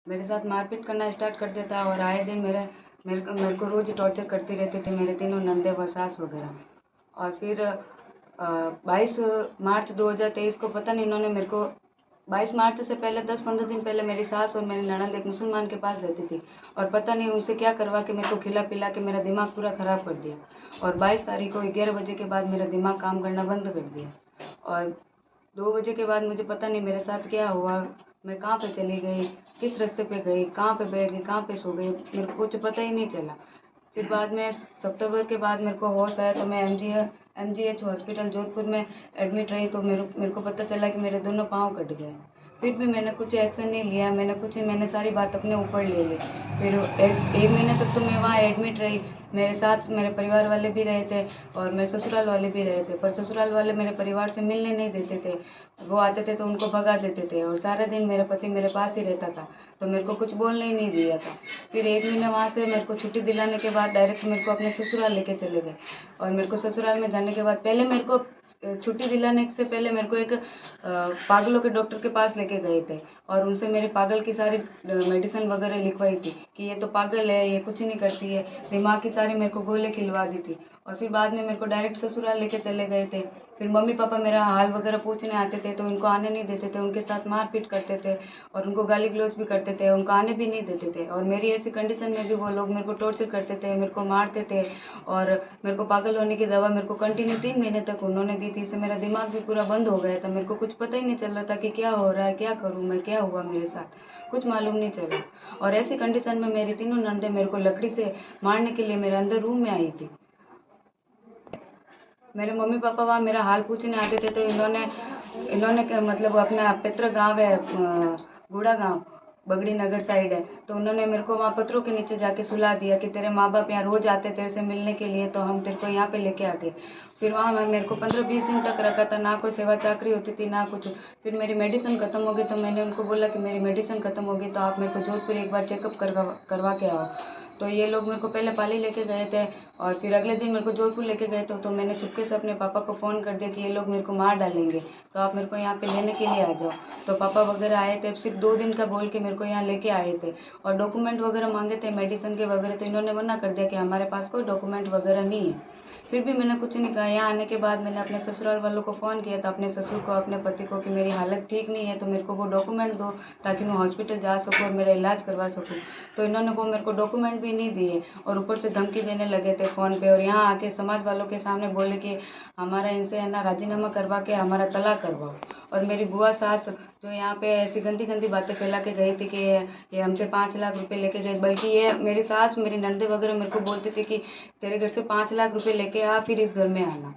मेरे साथ मारपीट करना स्टार्ट कर दिया था और आए दिन मेरे को रोज़ टॉर्चर करती रहते थे मेरे तीनों नंदे व सास वगैरह। और फिर 22 मार्च 2023 को पता नहीं इन्होंने मेरे को 22 मार्च से पहले 10-15 दिन पहले मेरी सास और मेरी ननद एक मुसलमान के पास रहती थी और पता नहीं उनसे क्या करवा के मेरे को खिला पिला के मेरा दिमाग पूरा ख़राब कर दिया। और 22 तारीख को 11 बजे के बाद मेरा दिमाग काम करना बंद कर दिया। और 2 बजे के बाद मुझे पता नहीं मेरे साथ क्या हुआ, मैं कहाँ पे चली गई, किस रास्ते पे गई, कहाँ पे बैठ गई, कहाँ पे सो गई, मेरे को कुछ पता ही नहीं चला। फिर बाद में सप्ताह भर के बाद मेरे को होश आया तो मैं एमजीएच हॉस्पिटल जोधपुर में एडमिट रही तो मेरे को पता चला कि मेरे दोनों पाँव कट गए। फिर भी मैंने कुछ एक्शन नहीं लिया, मैंने सारी बात अपने ऊपर ले ली। फिर एक महीने तक तो मैं वहाँ एडमिट रही। मेरे साथ मेरे परिवार वाले भी रहे थे और मेरे ससुराल वाले भी रहे थे, पर ससुराल वाले मेरे परिवार से मिलने नहीं देते थे। वो आते थे तो उनको भगा देते थे और सारा दिन मेरा पति मेरे पास ही रहता था, तो मेरे को कुछ बोलने ही नहीं दिया था। फिर 1 महीना वहाँ से मेरे को छुट्टी दिलाने के बाद डायरेक्ट मेरे को अपने ससुराल लेके चले गए। और मेरे को ससुराल में जाने के बाद पहले मेरे को छुट्टी दिलाने से पहले मेरे को एक पागलों के डॉक्टर के पास लेके गए थे और उनसे मेरे पागल की सारी मेडिसिन वगैरह लिखवाई थी कि ये तो पागल है, ये कुछ नहीं करती है, दिमाग की सारी मेरे को गोले खिलवा दी थी। और फिर बाद में मेरे को डायरेक्ट ससुराल लेके चले गए थे। फिर मम्मी पापा मेरा हाल वगैरह पूछने आते थे तो उनको आने नहीं देते थे, उनके साथ मारपीट करते थे और उनको गाली गलौज भी करते थे, उनको आने भी नहीं देते थे। और मेरी ऐसी कंडीशन में भी वो लोग मेरे को टॉर्चर करते थे, मेरे को मारते थे और मेरे को पागल होने की दवा मेरे को कंटिन्यू 3 महीने तक उन्होंने दी थी। इससे मेरा दिमाग भी पूरा बंद हो गया था, मेरे को कुछ पता ही नहीं चल रहा था कि क्या हो रहा है, क्या करूँ मैं, क्या हुआ मेरे साथ, कुछ मालूम नहीं चला। और ऐसी कंडीशन में मेरी तीनों नंदे मेरे को लकड़ी से मारने के लिए मेरे अंदर रूम में आई थी। मेरे मम्मी पापा वहाँ मेरा हाल पूछने आते थे तो इन्होंने इन्होंने मतलब अपना पैतृक गांव है गुड़ा गांव, बगड़ी नगर साइड है, तो उन्होंने मेरे को वहाँ पत्थरों के नीचे जाके सुला दिया कि तेरे माँ बाप यहाँ रोज आते तेरे से मिलने के लिए, तो हम तेरे को यहाँ पे लेके आ गए। फिर वहाँ मेरे को 15-20 दिन तक रखा था, ना कोई सेवा चाकरी होती थी ना कुछ। फिर मेरी मेडिसिन ख़त्म हो गई तो मैंने उनको बोला कि मेरी मेडिसिन ख़त्म हो गई तो आप मेरे को जोधपुर एक बार चेकअप करवा के आओ। तो ये लोग मेरे को पहले पाली लेके गए थे और फिर अगले दिन मेरे को जोधपुर लेके गए थे, तो मैंने चुपके से अपने पापा को फ़ोन कर दिया कि ये लोग मेरे को मार डालेंगे, तो आप मेरे को यहाँ पे लेने के लिए आ जाओ। तो पापा वगैरह आए थे, सिर्फ 2 दिन का बोल के मेरे को यहाँ लेके आए थे और डॉक्यूमेंट वगैरह मांगे थे मेडिसिन के वगैरह, तो इन्होंने मना कर दिया कि हमारे पास कोई डॉक्यूमेंट वगैरह नहीं है। फिर भी मैंने कुछ नहीं कहा। यहाँ आने के बाद मैंने अपने ससुराल वालों को फ़ोन किया था, अपने ससुर को, अपने पति को, कि मेरी हालत ठीक नहीं है तो मेरे को वो डॉक्यूमेंट दो ताकि मैं हॉस्पिटल जा सकूँ और मेरा इलाज करवा सकूँ। तो इन्होंने वो मेरे को डॉक्यूमेंट भी नहीं दिए और ऊपर से धमकी देने लगे थे फ़ोन पे और यहाँ आके समाज वालों के सामने बोले कि हमारा इनसे है ना राजीनामा करवा के हमारा तलाक करवाओ। और मेरी बुआ सास जो यहाँ पे ऐसी गंदी गंदी बातें फैला के गई थी कि ये हमसे 5 लाख रुपए लेके गए, बल्कि ये मेरी सास मेरी ननदे वगैरह मेरे को बोलती थी कि तेरे घर से 5 लाख रुपए लेके आ फिर इस घर में आना।